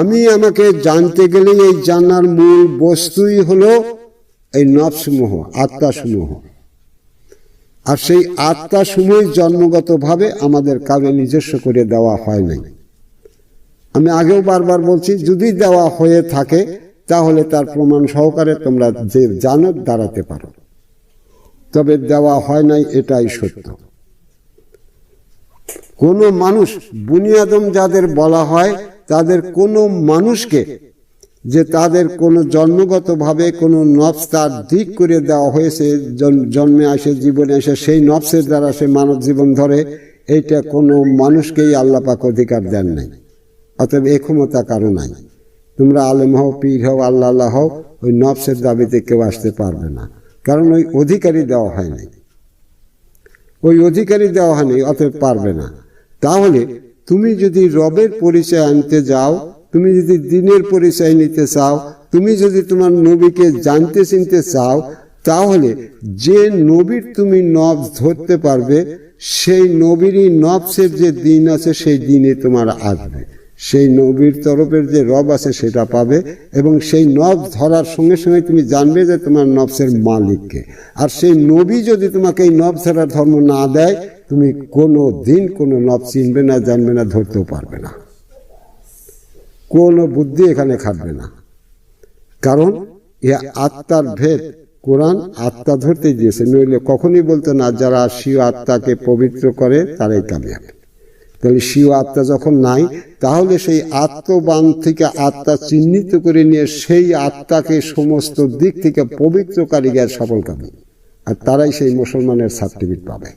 আমি আমাকে জানতে গেলে এই জানার মূল বস্তুই হলো এই নফসমূহ, আত্মাসমূহ। আর সেই আত্মাসমূহ জন্মগতভাবে আমাদের কাউকে নিজস্ব করে দেওয়া হয় নাই। আমি আগেও বারবার বলছি, যদি দেওয়া হয়ে থাকে তাহলে তার প্রমাণ সহকারে তোমরা যে জানো দাঁড়াতে পারো, তবে দেওয়া হয় নাই, এটাই সত্য। কোনো মানুষ, বুনিয়াদম যাদের বলা হয়, তাদের কোনো মানুষকে যে তাদের কোনো জন্মগতভাবে কোনো নফস তার দিক করে দেওয়া হয়েছে, জন্মে আসে, জীবনে আসে, সেই নফসের দ্বারা সে মানব জীবন ধরে, এইটা কোনো মানুষকেই আল্লাহ পাক অধিকার দেন নাই। অতএব এ ক্ষমতা কারো নাই। তোমরা আলেম হও, পীর হও, আল্লাহ হও, ওই নফসের দাবিতে কেউ আসতে পারবে না, কারণ ওই অধিকারী দেওয়া হয় নাই, ওই অধিকারী দেওয়া হয়নি, অতএব পারবে না। তাহলে তুমি যদি রবের পরিচয় আনতে যাও, তুমি যদি দ্বীনের পরিচয় নিতে চাও, তুমি যদি তোমার নবীকে জানতে চিনতে চাও, তাহলে যে নবীর তুমি নফস ধরতে পারবে, সেই নবীরই নফসের যে দিন আছে সেই দিনে তোমার আসবে। সেই নবীর তরফের যে রব আছে সেটা পাবে, এবং সেই নফস ধরার সঙ্গে সঙ্গে তুমি জানবে যে তোমার নফসের মালিককে। আর সেই নবী যদি তোমাকে এই নফস ধরার ধর্ম না দেয়, তুমি কোনো দিন কোনো নফস চিনবে না, জানবে না, ধরতেও পারবে না। কোনো বুদ্ধি এখানে খাটবে না, কারণ এ আত্মার ভেদ। কোরআন আত্মা ধরতে দিয়েছে, নইলে কখনই বলতো না যারা স্বীয় আত্মাকে পবিত্র করে তারাই কামিয়াব। তাহলে স্বীয় আত্মা যখন নাই, তাহলে সেই আত্মবান থেকে আত্মা চিহ্নিত করে নিয়ে সেই আত্মাকে সমস্ত দিক থেকে পবিত্র কারিগর সফলকামী, আর তারাই সেই মুসলমানের সার্টিফিকেট পাবে।